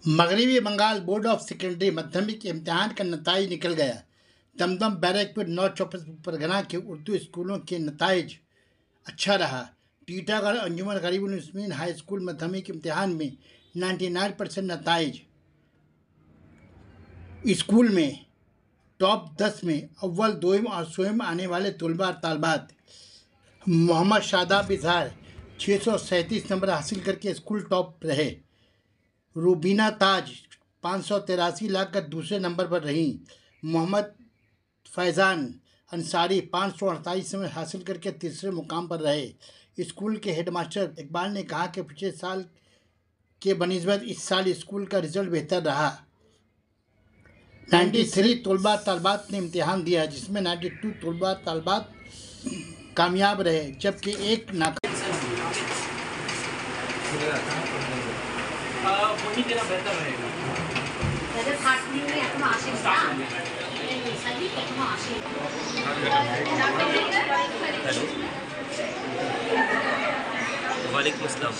मगरबी Bengal board of secondary माध्यमिक इम्तिहान का नताइज निकल गया। दमदम बैरकपुर नॉर्थ चौबीस परगना के उर्दू स्कूलों के नताइज अच्छा रहा। टीटागढ़ अंजुमन गरीबुल मुस्लिमीन हाई स्कूल माध्यमिक इम्तिहान में 99% नताइज। स्कूल में टॉप 10 में अव्वल, दोयम और सोयम आने वाले तलबा तालबात। मोहम्मद शादाब इजहार 637 नंबर हासिल करके स्कूल टॉप रहे। रूबीना ताज 583 लाकर दूसरे नंबर पर रहीं। मोहम्मद फैज़ान अंसारी 548 नंबर हासिल करके तीसरे मुकाम पर रहे। स्कूल के हेडमास्टर इकबाल ने कहा कि पिछले साल के बनिस्बत इस साल स्कूल का रिजल्ट बेहतर रहा। 93 तलबा तालबात ने इम्तिहान दिया, जिसमें 92 तलबा तालबात कामयाब रहे, जबकि एक नाकाम। वही तेरा बेहतर रहेगा। हेलो, वालेकुम अस्सलाम।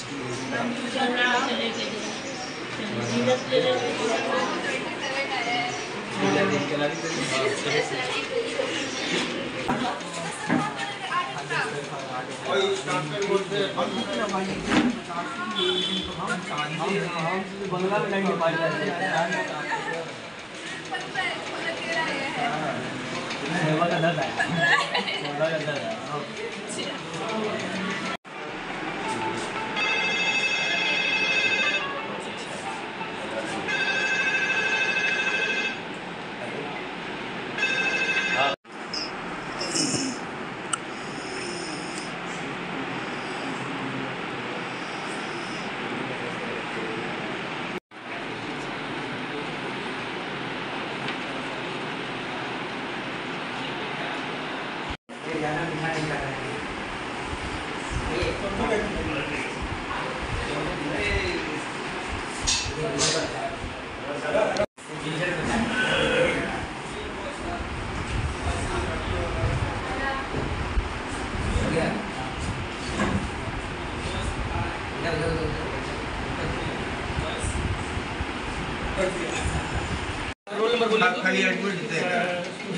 रोल नंबर बोलिए। खाली एडमिट देगा।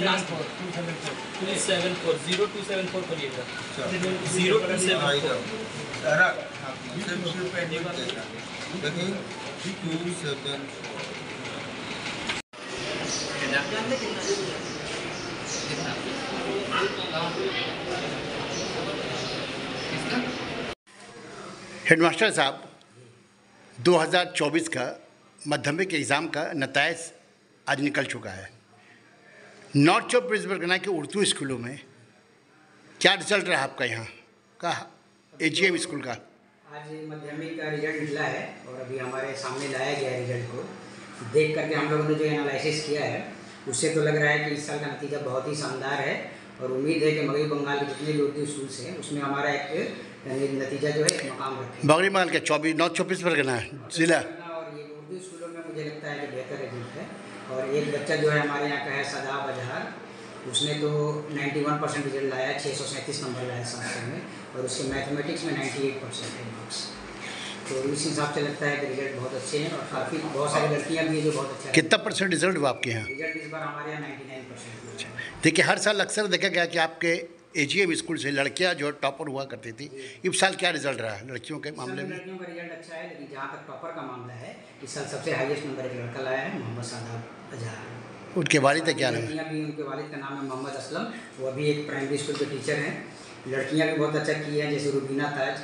लास्ट 274 0274 बोलिएगा। 0274 सिर्फ एडमिट देगा। देखिए 27 हेडमास्टर साहब, 2024 का माध्यमिक एग्ज़ाम का नताइज आज निकल चुका है। नॉर्थ चौबीस परगना के उर्दू स्कूलों में क्या रिजल्ट रहा आपका यहाँ का AGM स्कूल का? आज माध्यमिक का रिजल्ट निकला है और अभी हमारे सामने लाया गया है। रिजल्ट को देख करके हम लोगों ने जो एनालिसिस किया है, उससे तो लग रहा है कि इस साल का नतीजा बहुत ही शानदार है और उम्मीद है कि मगरबी बंगाल के जितने भी उर्दू स्कूल्स हैं उसमें हमारा एक नतीजा जो है मकाम रखे। मगरबी बंगाल के नॉर्थ चौबीस परगना जिला और ये उर्दू स्कूलों में मुझे लगता है कि बेहतर रिजल्ट है। और एक बच्चा जो है हमारे यहाँ का है शादाब इजहार, उसने तो 91% रिजल्ट लाया, 637 नंबर लाया 700 में, और उसके मैथमेटिक्स में 98% है मार्क्स। तो इस हिसाब से लगता है कि रिजल्ट बहुत अच्छे हैं और काफ़ी बहुत सारी लड़कियाँ भी हैं जो बहुत अच्छा। कितना परसेंट रिजल्ट हुआ आपके यहाँ? रिजल्ट इस बार हमारे यहाँ 99%। देखिए, हर साल अक्सर देखा गया कि आपके AGM स्कूल से लड़कियां जो टॉपर हुआ करती थी। इस साल क्या रिजल्ट रहा है लड़कियों के मामले में? लड़कियों का रिजल्ट अच्छा है, लेकिन जहाँ तक टॉपर का मामला है, इस साल सबसे हाईएस्ट नंबर एक लड़का लाया है, मोहम्मद शादाब इजहार। उनके वालिद क्या नाम है? लड़कियाँ भी, उनके वालिद का नाम है मोहम्मद असलम, वो अभी एक प्राइमरी स्कूल के टीचर हैं। लड़कियाँ भी बहुत अच्छा की हैं, जैसे रूबीना ताज,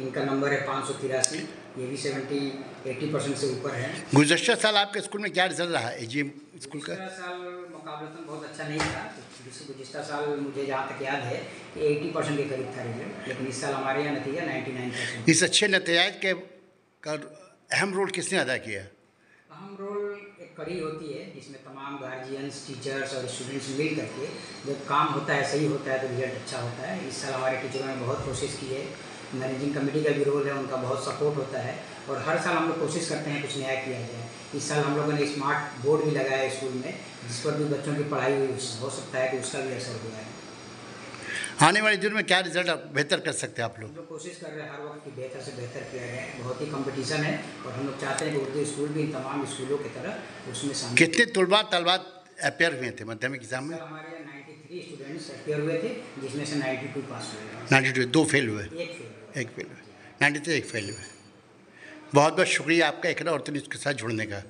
इनका नंबर है 583, ये भी 70-80% से ऊपर है। गुज़श्ता साल आपके स्कूल में क्या रिजल्ट रहा AGM स्कूल का? गुज़श्ता साल मुकाबलतन बहुत अच्छा नहीं था। गुज़श्ता साल मुझे जहाँ तक याद है कि 80% के करीब था रिजल्ट, लेकिन इस साल हमारे यहाँ नतीजा 99%। इस अच्छे नतीजे के का अहम रोल किसने अदा किया? अहम रोल एक कड़ी होती है जिसमें तमाम गार्जियंस, टीचर्स और स्टूडेंट्स मिल करके जब काम होता है, सही होता है, तो रिजल्ट अच्छा होता है। इस साल हमारे टीचरों ने बहुत कोशिश की है, मैनेजिंग कमेटी का भी रोल है, उनका बहुत सपोर्ट होता है और हर साल हम लोग कोशिश करते हैं कुछ नया किया जाए। इस साल हम लोगों ने स्मार्ट बोर्ड भी लगाया है स्कूल में, जिस पर भी बच्चों की पढ़ाई हुई, हो सकता है कि उसका भी असर हुआ है। आने वाले दिनों में क्या रिजल्ट बेहतर कर सकते हैं आप लोग? हम लोग कोशिश कर रहे हैं हर वक्त की बेहतर से बेहतर किया जाए। बहुत ही कंपटीशन है और हम लोग चाहते हैं कि उर्दू स्कूल भी इन तमाम स्कूलों की तरह उसमें शामिल। कितने तलबा तलबात अपेयर हुए थे माध्यमिक एग्जाम में? सर हमारे यहाँ 93 स्टूडेंट्स अपेयर हुए थे, जिसमें से 92 पास हुए। 92, 2 फेल हुए, एक फेल हुआ। एक फेल हुए, 93 एक फेल हुए। बहुत बहुत शुक्रिया आपका इकरा और न्यूज़ के साथ जुड़ने का।